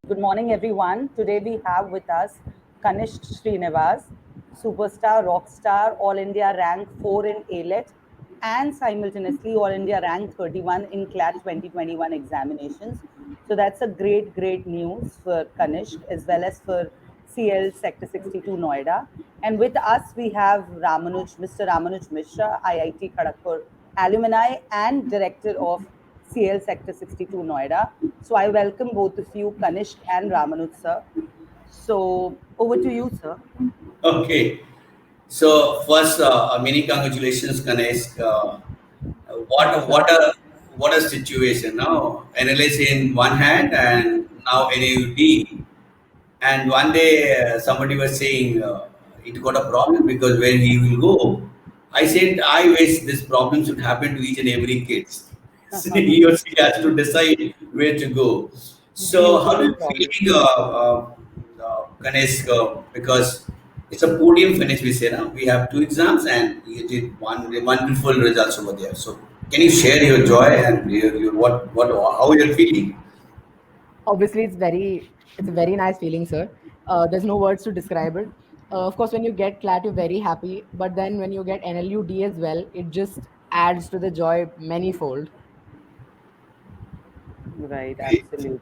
Good morning, everyone. Today we have with us Kanishk Srinivas, superstar, rock star, All India rank 4 in ALET, and simultaneously All India rank 31 in CLAT 2021 examinations. So that's a great news for Kanishk as well as for CL Sector 62 Noida. And with us we have Mr. Ramanuj Mishra, IIT Kharagpur alumni and director of CL Sector 62 Noida. So I welcome both of you, Kanishk and Ramanuj sir. So over to you, sir. Okay. So first, many congratulations, Ganesh. What a situation now. NLS in one hand and now NAUT. And one day somebody was saying it got a problem because where he will go. I said I wish this problem should happen to each and every kid. So he or she has to decide where to go. So how do Beautiful you problem. feel, Ganesh? Because it's a podium finish. We say now we have two exams and you did one wonderful results over there. So can you share your joy and your what how you're feeling? Obviously, it's a very nice feeling, sir. There's no words to describe it. Of course, when you get CLAT, you're very happy, but then when you get NLUD as well, it just adds to the joy manyfold. Right, absolutely.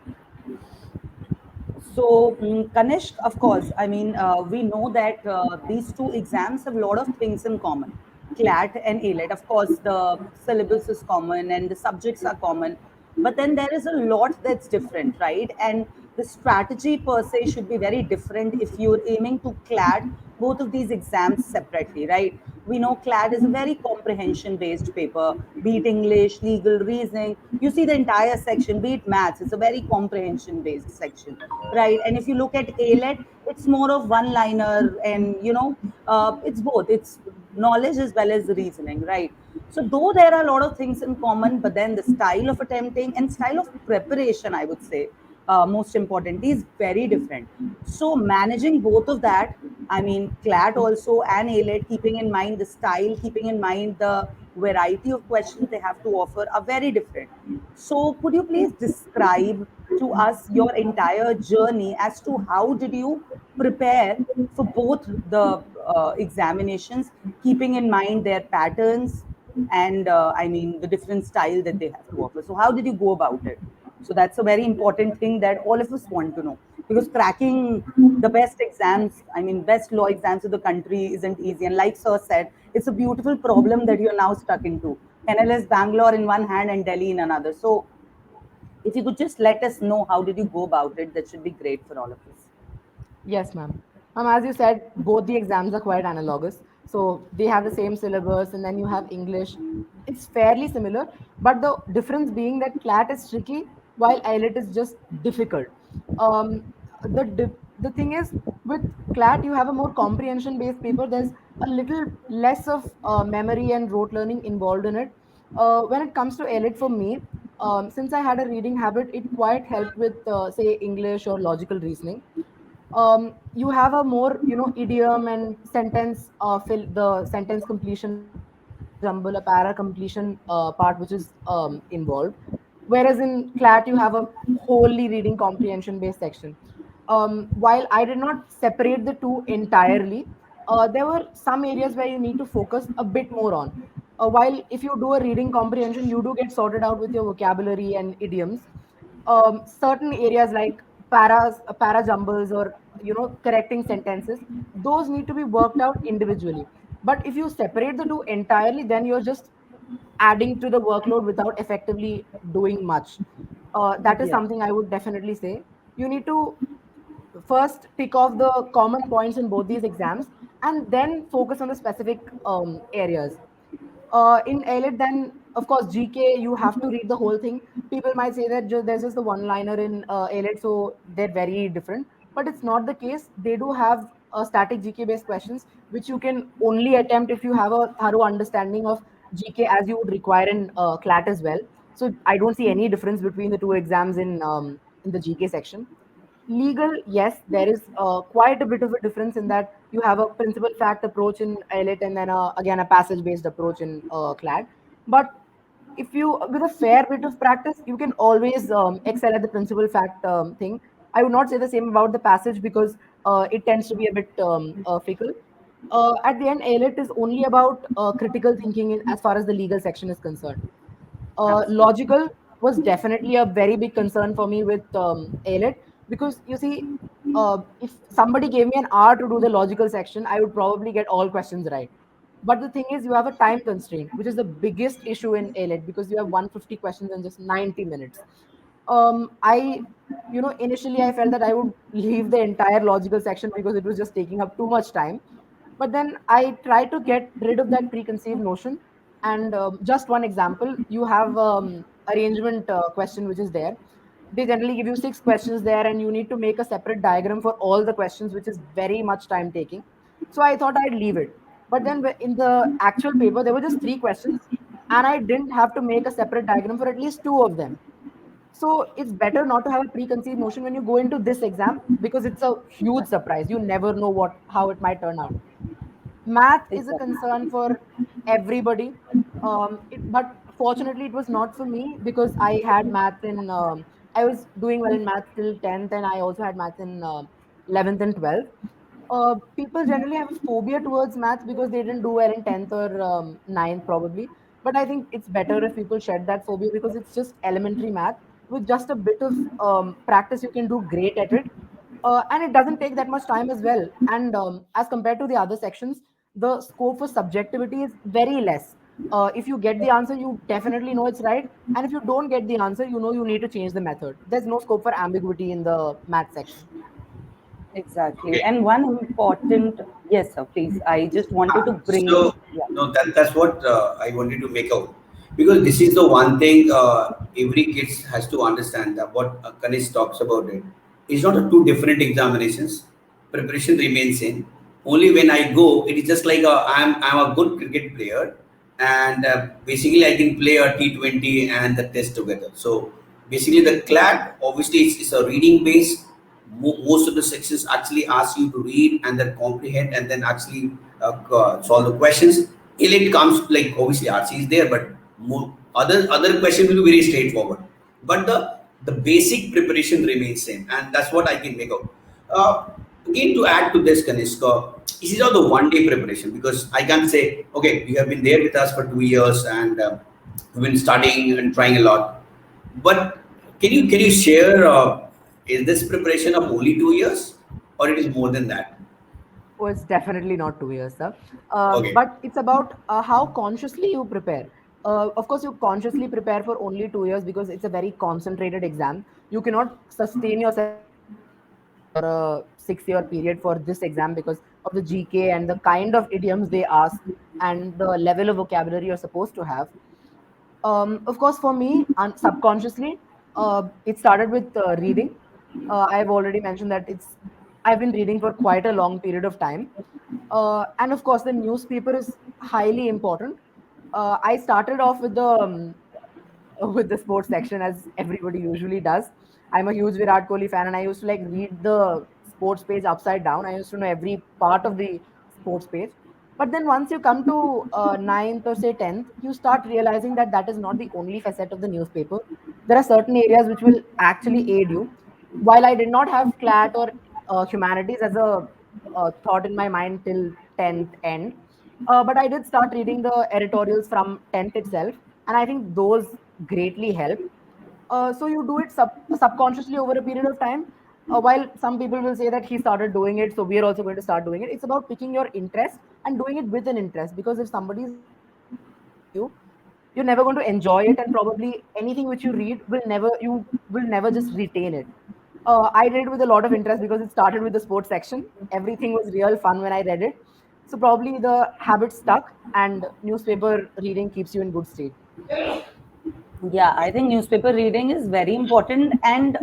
So, Kanishk, of course, I mean, we know that these two exams have a lot of things in common. CLAT and ALET, of course, the syllabus is common and the subjects are common, but then there is a lot that's different, right? And the strategy per se should be very different if you're aiming to CLAT both of these exams separately, right? We know CLAT is a very comprehension based paper, be it English, legal, reasoning. You see the entire section, be it maths, it's a very comprehension based section, right? And if you look at ALET, it's more of one liner and, it's both. It's knowledge as well as reasoning, right? So, though there are a lot of things in common, but then the style of attempting and style of preparation, I would say, most importantly, is very different. So, managing both of that, I mean, CLAT also and ALET, keeping in mind the style, keeping in mind the variety of questions they have to offer, are very different. So, could you please describe to us your entire journey as to how did you prepare for both the examinations, keeping in mind their patterns and I mean the different style that they have to offer. So how did you go about it? So that's a very important thing that all of us want to know, because cracking the best exams, I mean best law exams of the country isn't easy. And like sir said, it's a beautiful problem that you're now stuck into. NLS Bangalore in one hand and Delhi in another. So if you could just let us know how did you go about it, that should be great for all of us. Yes, ma'am. As you said, both the exams are quite analogous. So they have the same syllabus, and then you have English. It's fairly similar, but the difference being that CLAT is tricky while IELTS is just difficult. Um, the thing is, with CLAT, you have a more comprehension based paper. There's a little less of memory and rote learning involved in it. When it comes to IELTS for me, since I had a reading habit, it quite helped with, say, English or logical reasoning. You have a more idiom and sentence fill the sentence completion jumble, a para completion part which is involved, whereas in CLAT you have a wholly reading comprehension based section. While I did not separate the two entirely, there were some areas where you need to focus a bit more on. While if you do a reading comprehension, you do get sorted out with your vocabulary and idioms. Certain areas like para jumbles or correcting sentences, those need to be worked out individually. But if you separate the two entirely, then you're just adding to the workload without effectively doing much. That is Yeah. something I would definitely say. You need to first tick off the common points in both these exams and then focus on the specific areas. In ALET, then of course GK, you have to read the whole thing. People might say that there's just the one liner in ALET, so they're very different, but it's not the case. They do have static GK based questions which you can only attempt if you have a thorough understanding of GK as you would require in CLAT as well. So I don't see any difference between the two exams in the GK section. Legal, yes, there is quite a bit of a difference in that you have a principal fact approach in IELTS and then again a passage based approach in CLAT. But if you, with a fair bit of practice, you can always excel at the principal fact thing. I would not say the same about the passage because it tends to be a bit fickle. At the end, ALET is only about critical thinking as far as the legal section is concerned. Absolutely. Logical was definitely a very big concern for me with ALET, because you see, if somebody gave me an hour to do the logical section, I would probably get all questions right. But the thing is, you have a time constraint, which is the biggest issue in ALET, because you have 150 questions in just 90 minutes. I, initially I felt that I would leave the entire logical section because it was just taking up too much time. But then I tried to get rid of that preconceived notion. And just one example, you have arrangement question which is there. They generally give you 6 questions there, and you need to make a separate diagram for all the questions, which is very much time taking. So I thought I'd leave it. But then in the actual paper, there were just 3 questions, and I didn't have to make a separate diagram for at least 2 of them. So it's better not to have a preconceived notion when you go into this exam, because it's a huge surprise. You never know how it might turn out. Math is a Exactly. concern for everybody, but fortunately, it was not for me because I had math in. I was doing well in math till 10th, and I also had math in 11th and 12th. People generally have a phobia towards math because they didn't do well in 10th or 9th, probably. But I think it's better if people shed that phobia, because it's just elementary math. With just a bit of practice, you can do great at it. And it doesn't take that much time as well. And as compared to the other sections, the scope for subjectivity is very less. If you get the answer, you definitely know it's right. And if you don't get the answer, you know you need to change the method. There's no scope for ambiguity in the math section. Exactly. Okay. And one important, yes, sir, please. I just wanted to bring, So yeah, no, that's what I wanted to make out, because this is the one thing every kid has to understand, that what Kanish talks about it. It's not a two different examinations. Preparation remains same. Only when I go, it is just like I'm a good cricket player, and basically I can play a T20 and the test together. So basically the CLAT obviously is a reading based. Most of the sections actually ask you to read and then comprehend and then actually solve the questions. Elite comes like obviously RC is there, but other questions will be very straightforward. But the basic preparation remains same, and that's what I can make out. Again, to add to this, Kanishka, this is all the one-day preparation, because I can't say, okay, you have been there with us for 2 years and you've been studying and trying a lot. But can you share? Is this preparation of only 2 years, or it is more than that? Oh, it's definitely not 2 years, sir. Okay. But it's about how consciously you prepare. Of course, you consciously prepare for only 2 years because it's a very concentrated exam. You cannot sustain yourself for a 6 year period for this exam because of the GK and the kind of idioms they ask and the level of vocabulary you're supposed to have. Of course, for me, subconsciously, it started with reading. I've already mentioned that I've been reading for quite a long period of time, and of course, the newspaper is highly important. I started off with the sports section, as everybody usually does. I'm a huge Virat Kohli fan, and I used to like read the sports page upside down. I used to know every part of the sports page. But then once you come to ninth or say 10th, you start realizing that that is not the only facet of the newspaper. There are certain areas which will actually aid you. While I did not have CLAT or humanities as a thought in my mind till 10th end, but I did start reading the editorials from 10th itself, and I think those greatly help. So you do it subconsciously over a period of time. While some people will say that he started doing it, so we are also going to start doing it. It's about picking your interest and doing it with an interest. Because if somebody is forcing you, you're never going to enjoy it, and probably anything which you read you will never just retain it. I read it with a lot of interest because it started with the sports section. Everything was real fun when I read it. So probably the habit stuck, and newspaper reading keeps you in good state. yeah, I think newspaper reading is very important. And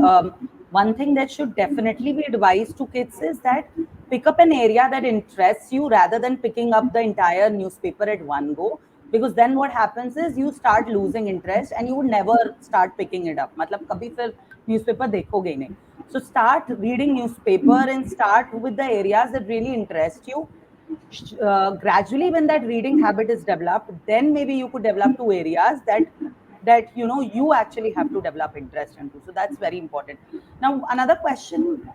one thing that should definitely be advised to kids is that pick up an area that interests you rather than picking up the entire newspaper at one go. Because then what happens is you start losing interest and you would never start picking it up. मतलब कभी फिर newspaper देखोगे ही नहीं. So start reading newspaper and start with the areas that really interest you. Gradually, when that reading habit is developed, then maybe you could develop two areas that that you actually have to develop interest into. So that's very important. Now another question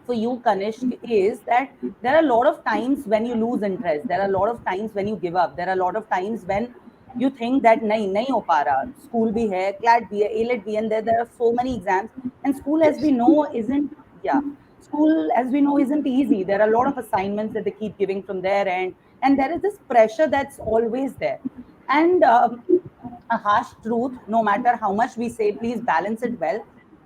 for you, Kanishk, is that there are a lot of times when you lose interest. There are a lot of times when you give up. There are a lot of times when you think that nahi ho pa raha. School bhi hai, CLAT bhi hai, ALET bhi, and there are so many exams. And school, as we Yes. know, isn't yeah. School, as we know, isn't easy. There are a lot of assignments that they keep giving from their end, and there is this pressure that's always there. And a harsh truth, no matter how much we say, please balance it well,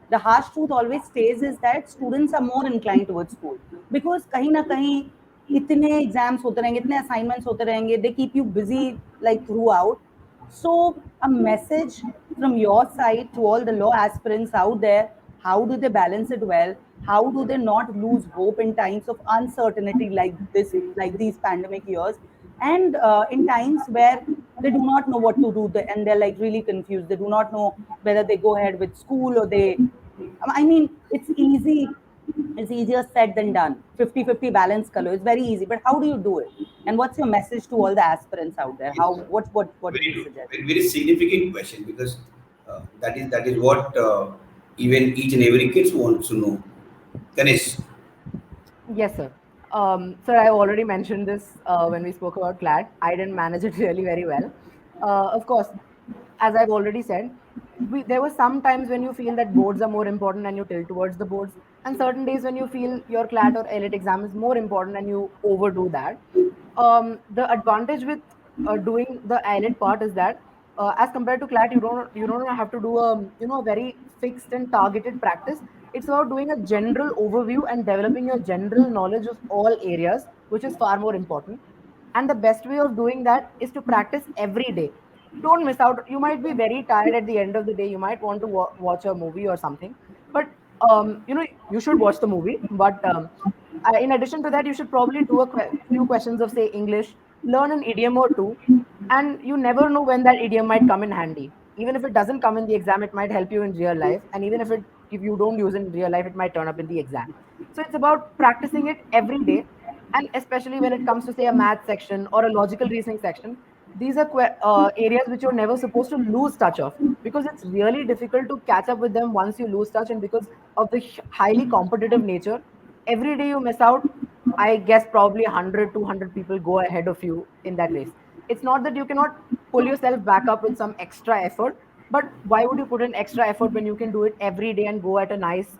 the harsh truth always stays is that students are more inclined towards school because kahin na kahin itne exams hote rahenge, itne assignments hote rahenge, they keep you busy like throughout. So a message from your side to all the law aspirants out there: how do they balance it well? How do they not lose hope in times of uncertainty like this, like these pandemic years, and in times where they do not know what to do, and they're like really confused, they do not know whether they go ahead with school or they, I mean, it's easier said than done. 50-50 balance color. It's very easy, but how do you do it? And what's your message to all the aspirants out there? How, It's what do you very, suggest? very, very significant question because that is what even each and every kids wants to know. Ganesh, Yes, sir. Sir, I already mentioned this when we spoke about CLAT. I didn't manage it really very well. Of course, as I've already said, there were some times when you feel that boards are more important and you tilt towards the boards, and certain days when you feel your CLAT or elite exam is more important and you overdo that. The advantage with doing the IELTS part is that as compared to CLAT, you don't have to do a very fixed and targeted practice. It's about doing a general overview and developing your general knowledge of all areas, which is far more important. And the best way of doing that is to practice every day. Don't miss out. You might be very tired at the end of the day. You might want to watch a movie or something, but you should watch the movie. But in addition to that, you should probably do a few questions of say English, learn an idiom or two, and you never know when that idiom might come in handy. Even if it doesn't come in the exam, it might help you in real life, and even if you don't use it in real life, it might turn up in the exam. So it's about practicing it every day, and especially when it comes to say a math section or a logical reasoning section. These are areas which you're never supposed to lose touch of, because it's really difficult to catch up with them once you lose touch, and because of the highly competitive nature, every day you miss out, I guess probably 100, 200 people go ahead of you in that race. It's not that you cannot pull yourself back up with some extra effort, but why would you put in extra effort when you can do it every day and go at a nice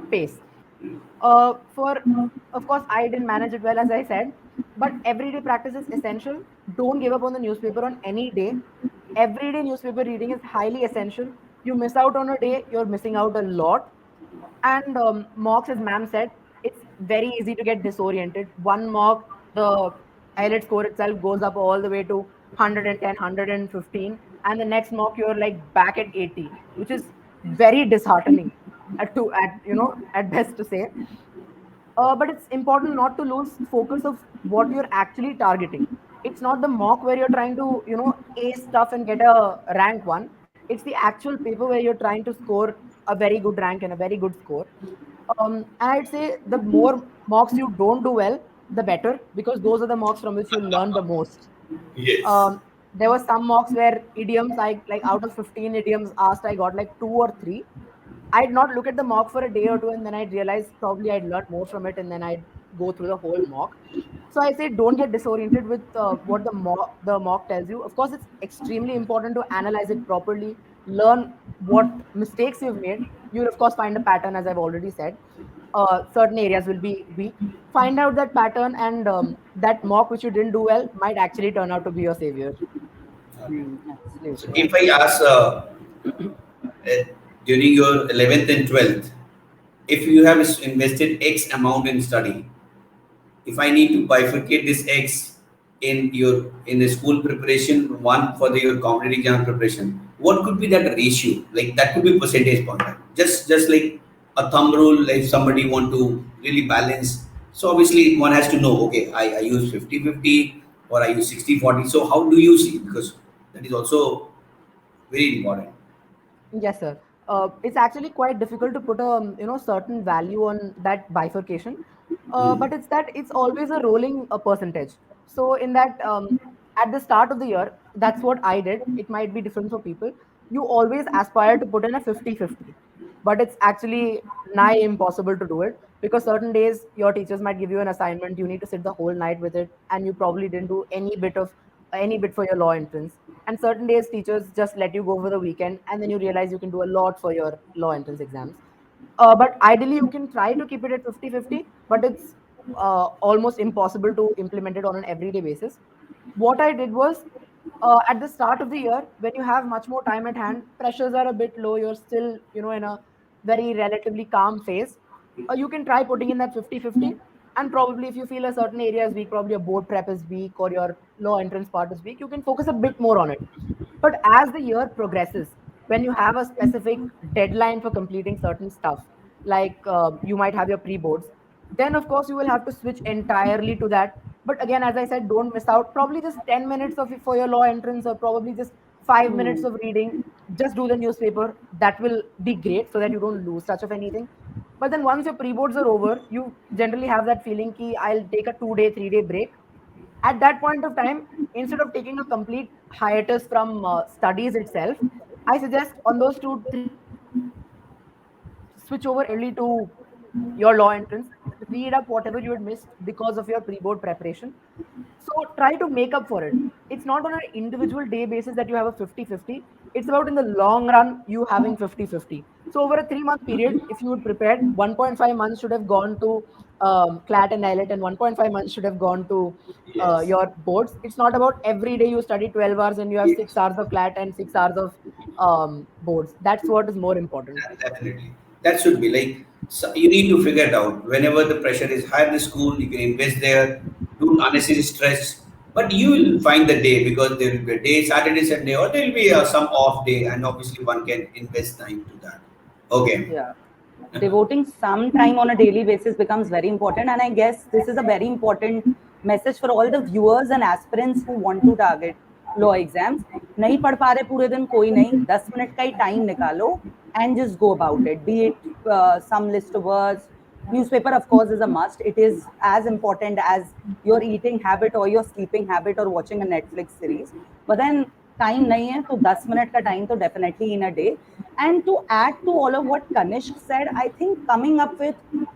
pace? For Of course, I didn't manage it well, as I said, but everyday practice is essential. Don't give up on the newspaper on any day. Everyday newspaper reading is highly essential. You miss out on a day, you're missing out a lot. And mocks, as ma'am said, it's very easy to get disoriented. One mock, the IELTS score itself goes up all the way to 110, 115, and the next mock you're like back at 80, which is very disheartening at best to say. But it's important not to lose focus of what you're actually targeting. It's not the mock where you're trying to ace stuff and get a rank one. It's the actual paper where you're trying to score a very good rank and a very good score. And I'd say the more mocks you don't do well, the better, because those are the mocks from which you learn the most. yes. um, there were some mocks where idioms, I like out of 15 idioms asked, I got like two or three. I'd not look at the mock for a day or two, and then I'd realize probably I'd learn more from it, and then I'd go through the whole mock. So I say don't get disoriented with what the mock tells you. Of course, it's extremely important to analyze it properly, learn what mistakes you've made. You'll of course find a pattern, as I've already said. Certain areas will be weak. Find out that pattern, and that mock which you didn't do well might actually turn out to be your savior. Okay. So Absolutely, if I absolutely. ask during your 11th and 12th, if you have invested X amount in study, if I need to bifurcate this X in the school preparation, one for your competitive exam preparation, what could be that ratio? Like that could be percentage point. Right? Just like a thumb rule, like somebody want to really balance. So obviously one has to know, okay, I use 50-50 or I use 60-40. So how do you see it? Because that is also very important. Yes, sir. It's actually quite difficult to put a certain value on that bifurcation, but it's always a rolling percentage. So in that at the start of the year, that's what I did. It might be different for people. You always aspire to put in a 50-50, but it's actually nigh impossible to do it because certain days your teachers might give you an assignment, you need to sit the whole night with it, and you probably didn't do any bit for your law entrance. And certain days teachers just let you go over the weekend, and then you realize you can do a lot for your law entrance exams. But ideally, you can try to keep it at 50-50, but it's almost impossible to implement it on an everyday basis. What I did was, at the start of the year, when you have much more time at hand, pressures are a bit low, you're still, in a very relatively calm phase, you can try putting in that 50-50. And probably if you feel a certain area is weak, probably your board prep is weak or your law entrance part is weak, you can focus a bit more on it. But as the year progresses, when you have a specific deadline for completing certain stuff, like you might have your pre boards, then of course you will have to switch entirely to that. But again, as I said, don't miss out. Probably just 10 minutes of for your law entrance, or probably just 5 minutes Hmm. of reading. Just do the newspaper. That will be great so that you don't lose touch of anything. But then once your pre boards are over, you generally have that feeling ki I'll take a 2 day, 3 day break. At that point of time, instead of taking a complete hiatus from studies itself, I suggest on those 2-3 days, switch over entirely to your law entrance, read up whatever you had missed because of your pre-board preparation. So try to make up for it. It's not on an individual day basis that you have a 50-50. It's about in the long run you having 50-50. So over a 3 month period, if you would prepared, 1.5 months should have gone to CLAT and IELTS, and 1.5 months should have gone to Yes. your boards. It's not about every day you study 12 hours and you have Yes. 6 hours of CLAT and 6 hours of boards. That's what is more important. Definitely. That should be like, so you need to figure it out. Whenever the pressure is high in the school, you can invest there, do unnecessary stress. But you will find the day, because there will be a day, Saturday, Sunday, or there will be some off day, and obviously one can invest time to that. Okay. Yeah. Devoting some time on a daily basis becomes very important. And I guess this is a very important message for all the viewers and aspirants who want to target law exams. नहीं पढ़ पा रहे पूरे दिन, कोई नहीं, 10 minute का ही time निकालो and just go about it. Be it some list of words. Newspaper, of course, is a must. It is as important as your eating habit or your sleeping habit or watching a Netflix series. But then time nahi hai, to 10 minute ka time to definitely in a day. And to add to all of what Kanishk said, I think coming up with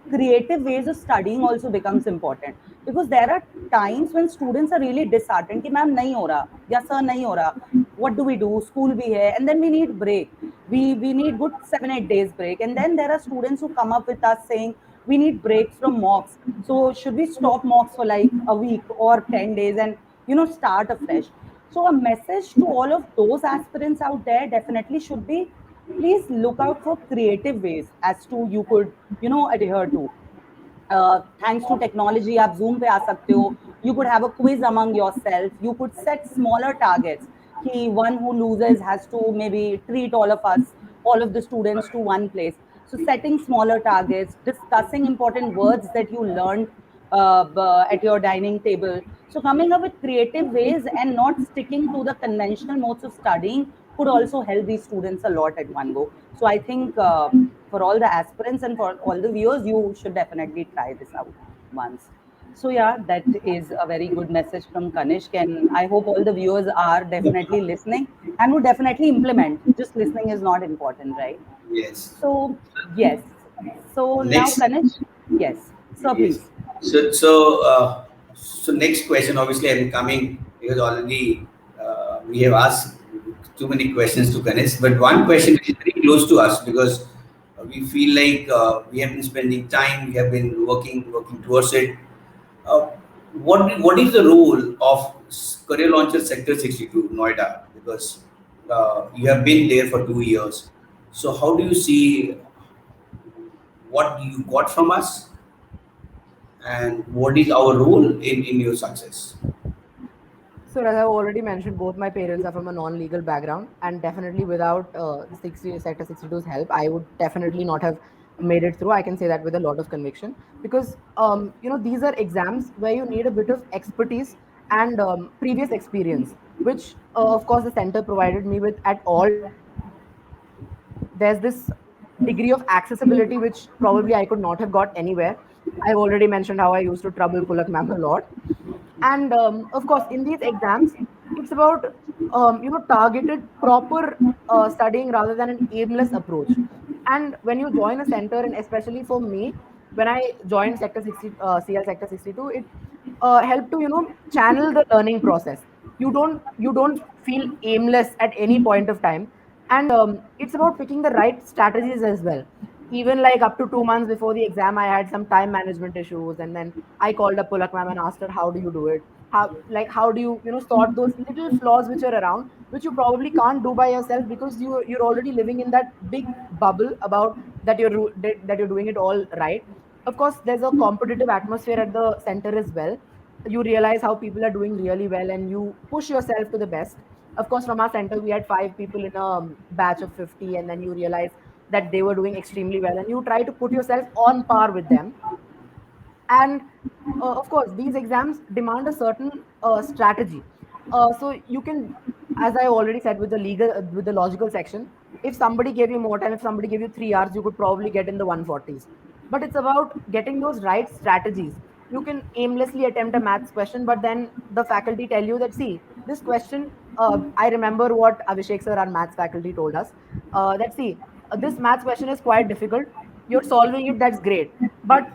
creative ways of studying also becomes important, because there are times when students are really disheartened कि ma'am नहीं हो रहा या sir नहीं हो रहा, what do we do, school भी है, and then we need break. We need good 7-8 days break, and then there are students who come up with us saying we need breaks from mocks, so should we stop mocks for like a week or 10 days and start afresh. So a message to all of those aspirants out there definitely should be, please look out for creative ways as to you could adhere to. Thanks to technology, आप Zoom पे आ सकते हो. You could have a quiz among yourself. You could set smaller targets. कि one who loses has to maybe treat all of us, all of the students, to one place. So setting smaller targets, discussing important words that you learned at your dining table. So coming up with creative ways and not sticking to the conventional modes of studying could also help these students a lot at one go. So I think for all the aspirants and for all the viewers, you should definitely try this out once. So yeah, that is a very good message from Kanishk, and I hope all the viewers are definitely listening and would definitely implement. Just listening is not important, right? Yes. So yes. So now Next. Kanishk, yes. So Yes. please. So next question. Obviously, I'm coming because already we have asked too many questions to Ganesh, but one question is very close to us, because we feel like we have been spending time, we have been working towards it. Uh, what is the role of Career Launcher Sector 62 Noida? Because you have been there for 2 years. So how do you see what you got from us, and what is our role in your success? So, as I've already mentioned, both my parents are from a non-legal background, and definitely without 60 Sector 62's help, I would definitely not have made it through. I can say that with a lot of conviction, because these are exams where you need a bit of expertise and previous experience, which of course the center provided me with at all times. There's this degree of accessibility which probably I could not have got anywhere. I've already mentioned how I used to trouble Pulak ma'am a lot. And of course, in these exams, it's about targeted proper studying rather than an aimless approach. And when you join a center, and especially for me, when I joined sector 60, CL sector 62, it helped to channel the learning process. You don't feel aimless at any point of time. And it's about picking the right strategies as well. Even like up to 2 months before the exam, I had some time management issues, and then I called up Pulak ma'am and asked her, how do you do it? How do you sort those little flaws which are around, which you probably can't do by yourself, because you're already living in that big bubble about that you're doing it all right. Of course, there's a competitive atmosphere at the center as well. You realize how people are doing really well, and you push yourself to the best. Of course, from our center, we had 5 people in a batch of 50, and then you realize that they were doing extremely well, and you try to put yourself on par with them. And of course, these exams demand a certain strategy. So you can, as I already said, with the logical section, if somebody gave you more time, if somebody gave you 3 hours, you could probably get in the 140s. But it's about getting those right strategies. You can aimlessly attempt a maths question, but then the faculty tell you that, see, this question, I remember what Abhishek sir, our maths faculty, told us, that, see, this maths question is quite difficult. You're solving it, that's great. But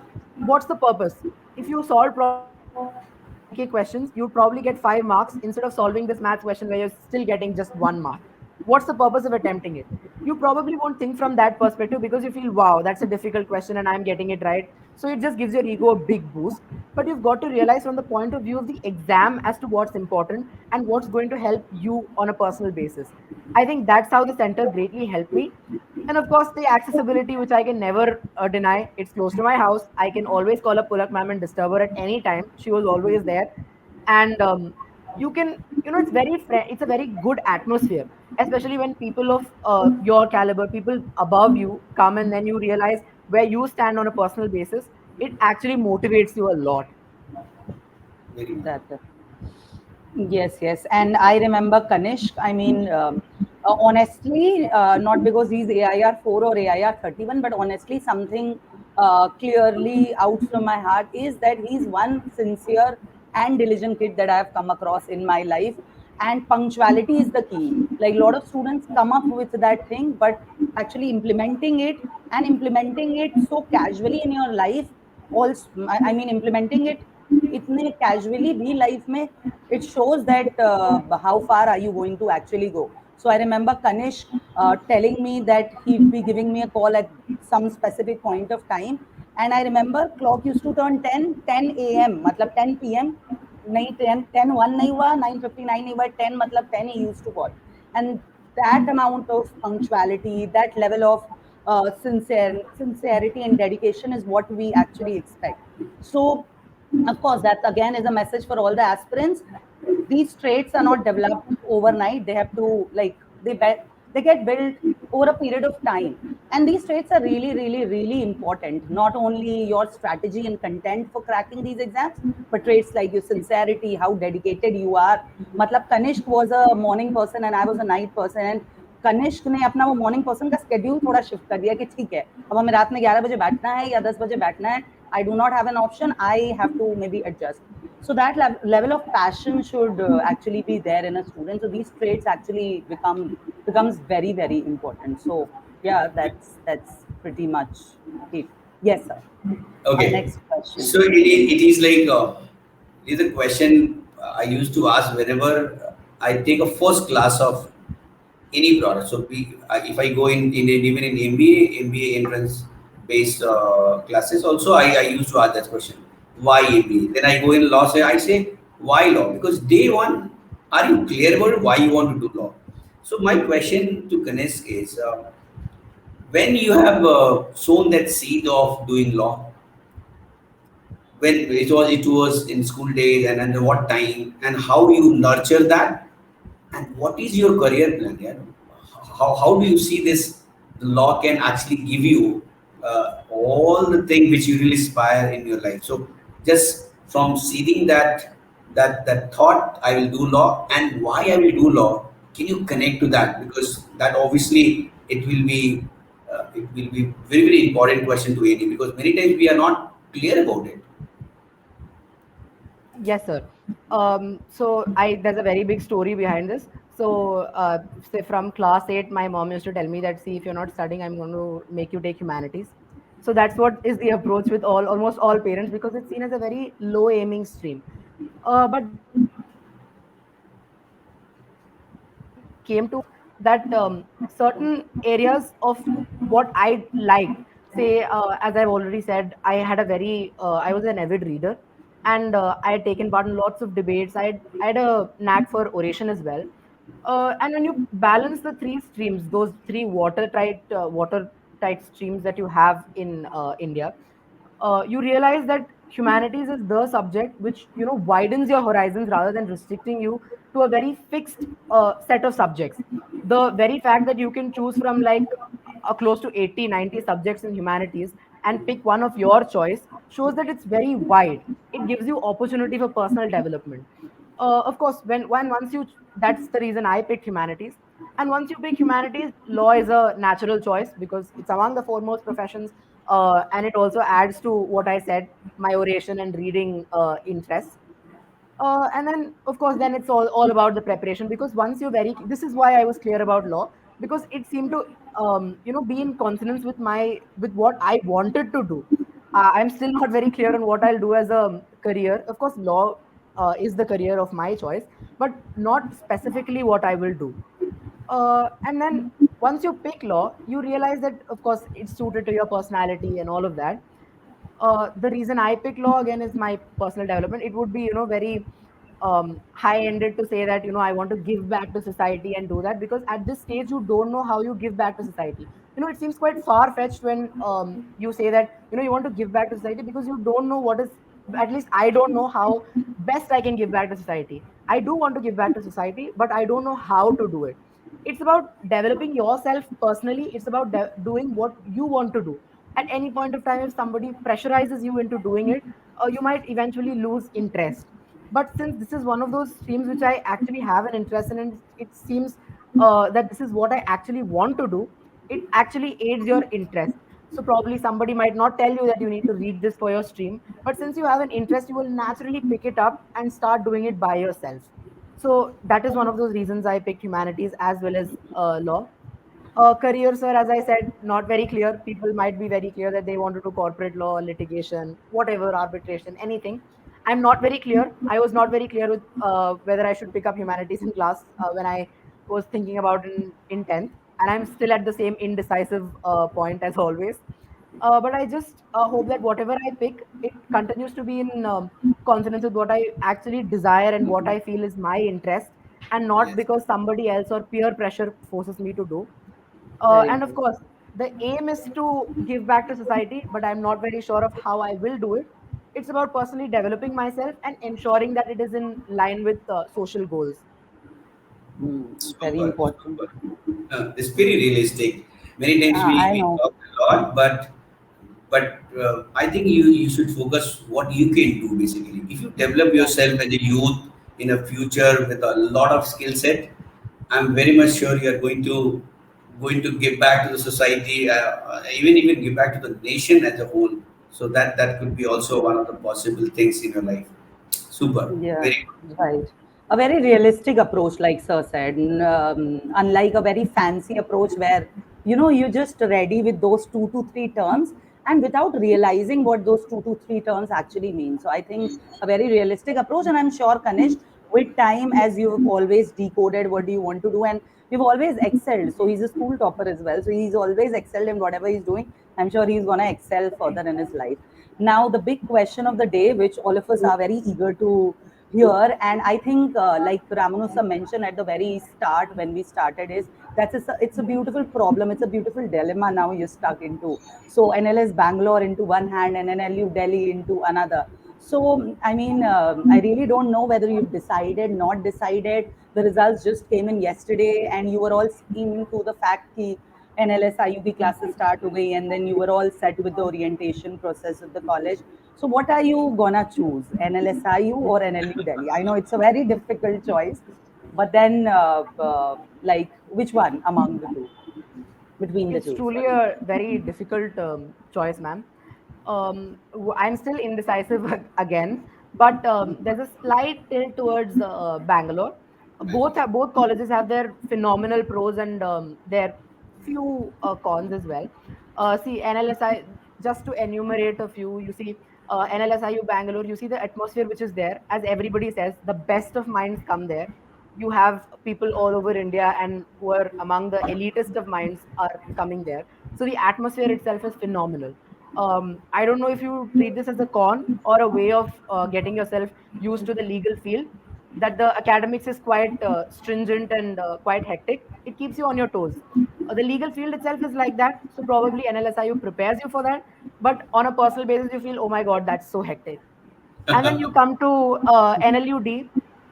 what's the purpose? If you solve problems like GK questions, you'd probably get 5 marks instead of solving this math question where you're still getting just 1 mark. What's the purpose of attempting it? You probably won't think from that perspective, because you feel, wow, that's a difficult question and I'm getting it right. So it just gives your ego a big boost. But you've got to realize from the point of view of the exam as to what's important and what's going to help you on a personal basis. I think that's how the center greatly helped me. And of course, the accessibility, which I can never deny. It's close to my house. I can always call up Pulak ma'am and disturb her at any time. She was always there. And you can, it's it's a very good atmosphere, especially when people of your caliber, people above you, come, and then you realize where you stand on a personal basis. It actually motivates you a lot. Very much. That Yes, yes. And I remember Kanishk. I mean, honestly, not because he's AIR 4 or AIR 31, but honestly, something clearly out from my heart is that he's one sincere and diligent kid that I have come across in my life. And punctuality is the key. Like a lot of students come up with that thing, but actually implementing it and implementing it so casually in your life, also, I mean, implementing it इतने casually भी life में, it shows that how far are you going to actually go. So I remember Kanish telling me that he'd be giving me a call at some specific point of time, and I remember clock used to turn 10 a.m. मतलब 10 p.m. नहीं 10 1 नहीं हुआ 9:59 नहीं हुआ 10 मतलब 10 he used to call. And that amount of punctuality, that level of sincerity and dedication is what we actually expect. So of course, that again is a message for all the aspirants. These traits are not developed overnight. They have to they get built over a period of time. And these traits are really, really, really important. Not only your strategy and content for cracking these exams, but traits like your sincerity, how dedicated you are. मतलब Kanishk was a morning person and I was a night person. And Kanishka ने अपना वो morning person का schedule थोड़ा shift कर दिया कि ठीक है अब हमें रात में 11 बजे बैठना है या 10 बजे बैठना है. I do not have an option. I have to maybe adjust. So that level of passion should actually be there in a student. So these traits actually becomes very, very important. So yeah, that's pretty much it. Yes, sir. Okay. Next question. So it is like it is a question I used to ask whenever I take a first class of any product. So if I go even in MBA entrance based classes, also I used to ask that question, why MBA? Then I go in law, I say why law? Because day one, are you clear about why you want to do law? So my question to Ganesh is, when you have sown that seed of doing law, when it was in school days, and under what time, and how you nurture that, and what is your career plan? Yeah? How do you see this? The law can actually give you all the thing which you really aspire in your life. So just from seeing that thought, I will do law, and why I will do law. Can you connect to that? Because that obviously it will be very, very important question to any, because many times we are not clear about it. Yes, sir. So there's a very big story behind this. So, say from class 8, my mom used to tell me that, see, if you're not studying, I'm going to make you take humanities. So that's what is the approach with almost all parents, because it's seen as a very low aiming stream. But then when I came to that certain areas of what I liked. Say, as I've already said, I was an avid reader, and I had taken part in lots of debates. I had a knack for oration as well. And when you balance the three streams, those three watertight streams that you have in India, you realize that humanities is the subject which widens your horizons rather than restricting you to a very fixed set of subjects. The very fact that you can choose from like close to 80-90 subjects in humanities and pick one of your choice shows that it's very wide. It gives you opportunity for personal development. Of course, when once you that's the reason I picked humanities. And once you pick humanities, law is a natural choice because it's among the foremost professions, and it also adds to what I said, my oration and reading interests. And then, of course, then it's all about the preparation, because once you're very, this is why I was clear about law, because it seemed to, be in consonance with with what I wanted to do. I'm still not very clear on what I'll do as a career. Of course, law is the career of my choice, but not specifically what I will do. And then once you pick law, you realize that, of course, it's suited to your personality and all of that. The reason I pick law again is my personal development. It would be, very high-ended to say that, I want to give back to society and do that, because at this stage you don't know how you give back to society. It seems quite far-fetched when you say that, you want to give back to society, because you don't know what is, at least I don't know how best I can give back to society. I do want to give back to society, but I don't know how to do it. It's about developing yourself personally. It's about doing what you want to do. At any point of time, if somebody pressurizes you into doing it, you might eventually lose interest. But since this is one of those streams which I actually have an interest in, and it seems that this is what I actually want to do, it actually aids your interest. So probably somebody might not tell you that you need to read this for your stream, but since you have an interest, you will naturally pick it up and start doing it by yourself. So that is one of those reasons I picked humanities as well as law. Career, sir, as I said, not very clear. People might be very clear that they want to do corporate law, litigation, whatever, arbitration, anything. I'm not very clear. I was not very clear with whether I should pick up humanities in class when I was thinking about in 10th. And I'm still at the same indecisive point as always. But I just hope that whatever I pick, it continues to be in consonance with what I actually desire and what I feel is my interest, and not Yes. because somebody else or peer pressure forces me to do. Very And of good. course, the aim is to give back to society, but I'm not very sure of how I will do it. It's about personally developing myself and ensuring that it is in line with social goals. Very Super, important. super. It's very realistic. Many times we, I we know. talk a lot, but I think you should focus what you can do basically. If you develop Yeah. yourself as a youth in a future with a lot of skill set, I'm very much sure you are going to give back to the society, even give back to the nation as a whole. So that could be also one of the possible things in your life. Super, Yeah, very good. right. A very realistic approach, like Sir said, unlike a very fancy approach where you're just ready with those 2 to 3 terms and without realizing what those 2 to 3 terms actually mean. So I think a very realistic approach, and I'm sure Kanish, with time, as you've always decoded what do you want to do, and you've always excelled. So he's a school topper as well. So he's always excelled in whatever he's doing. I'm sure he's gonna excel further in his life. Now, the big question of the day, which all of us are very eager to hear, and I think, like Ramanusa mentioned at the very start when we started, is it's a beautiful problem, it's a beautiful dilemma now you're stuck into. So, NLS Bangalore into one hand and NLU Delhi into another. So, I mean, I really don't know whether you've decided, not decided. The results just came in yesterday, and you were all scheming to the fact that NLS IUB classes start हो गई, and then you were all set with the orientation process of the college. So what are you gonna choose, NLSIU or NLU Delhi? I know it's a very difficult choice, but then like which one among the two, between the It's two? truly Sorry. a very difficult choice, ma'am. I'm still indecisive again. but there's a slight tilt towards Bangalore. Both colleges have their phenomenal pros and their few cons as well. See, NLSI, just to enumerate a few, you see, NLSIU Bangalore, you see the atmosphere which is there. As everybody says, the best of minds come there. You have people all over India and who are among the elitist of minds are coming there. So the atmosphere itself is phenomenal. I don't know if you treat this as a con or a way of getting yourself used to the legal field. That the academics is quite stringent and quite hectic. It keeps you on your toes. The legal field itself is like that, so probably NLSIU prepares you for that. But on a personal basis, you feel, oh my god, that's so hectic. And then you come to NLUD.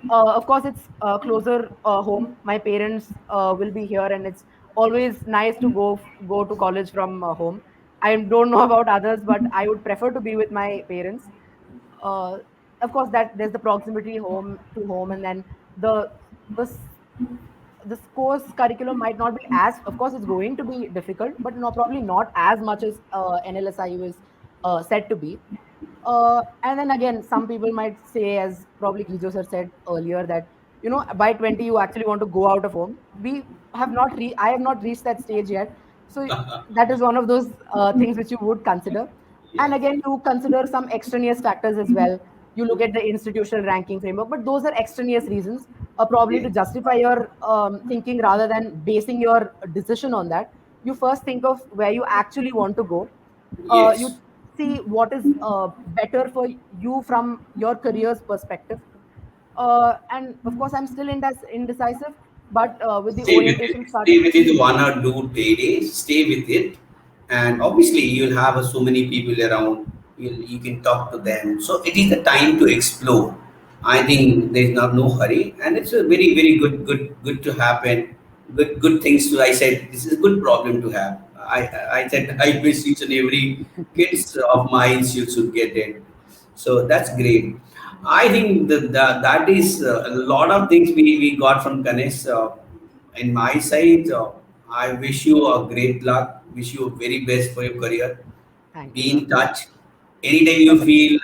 Of course, it's closer home. My parents will be here, and it's always nice to go to college from home. I don't know about others, but I would prefer to be with my parents. Uh, of course, that there's the proximity home to home, and then the the s- this course curriculum might not be as, of course, it's going to be difficult, but no, probably not as much as NLSIU is said to be. And then again, some people might say, as probably Gijo sir said earlier, that by 20 you actually want to go out of home. I have not reached that stage yet, so that is one of those things which you would consider. And Yes. again, you consider some extraneous factors as well. You look at the institutional ranking framework, but those are extraneous reasons, probably to Yes. justify your thinking rather than basing your decision on that. You first think of where you actually want to go. You Yes. see what is better for you from your career's perspective. And of course, I'm still indecisive, but with the Stay with it. orientation Stay starting, with it 1 or 2 days. Stay with it, and obviously you'll have so many people around. You can talk to them. So it is the time to explore. I think there's not no hurry, and it's a very good to happen. Good things to. I said this is a good problem to have. I said I wish each and every kids of mine should get it. So that's great. I think that is a lot of things we got from Ganesh. In my side, I wish you a great luck. Wish you very best for your career. thank you, Be sir. in touch. Anytime you feel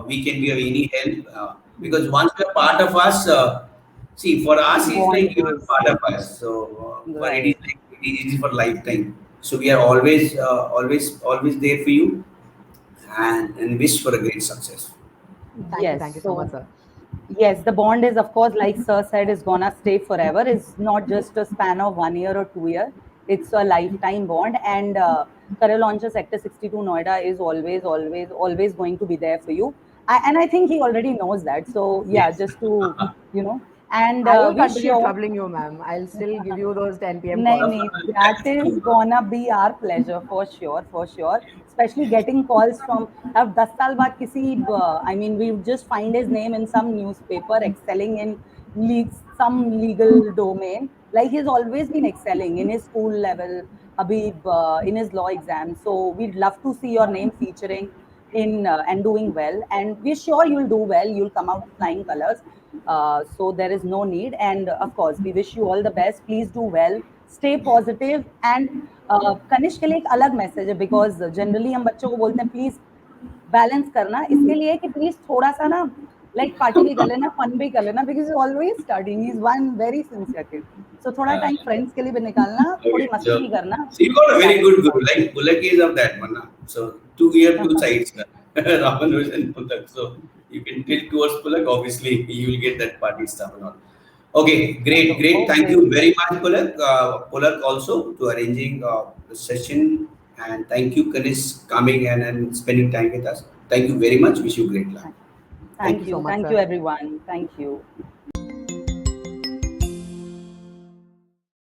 we can be of any help, because once you're part of us, see for us it's Bond like you are goes part of us. So for it is right. like it is for lifetime. So we are always there for you, and wish for a great success. Thank Yes. you so much, So sir. yes, the bond is, of course, like Sir said, is gonna stay forever. It's not just a span of 1 year or 2 year. It's a lifetime bond. And Career Launcher Sector 62 Noida is always going to be there for you. And I think he already knows that. So yeah, Yes. just to you know, and I will we continue sure. troubling you, ma'am. I'll still give you those 10 p.m. नहीं calls. नहीं that is gonna be our pleasure for sure especially getting calls from अब 10 साल बाद किसी I mean we just find his name in some newspaper excelling in some legal domain like he's always been excelling in his school level अभी in his law exam so we'd love to see your name featuring in and doing well and we're sure you'll do well you'll come out flying colors so there is no need and of course we wish you all the best please do well stay positive and Kanishka के लिए एक अलग message है because generally हम बच्चों को बोलते हैं प्लीज बैलेंस करना इसके लिए कि प्लीज थोड़ा सा ना लाइक पार्टी भी कर लेना फन भी कर लेना because always studying is one very sincere kid so थोड़ा टाइम फ्रेंड्स के लिए भी निकालना Okay, थोड़ी मस्ती so भी करना so you got a very balance good के guru. साथ Like Bullock is of that one. So two year, two sides. Ramanuj and Bullock. So you can tilt towards Bullock. Obviously, you will get that party stuff and all. Okay, great. Thank okay you very much, Bullock. Bullock also to arranging the session, and thank you, Kanis, coming and spending time with us. Thank you very much. Wish you great luck. Thank you. Thank you so much, thank you sir. everyone thank you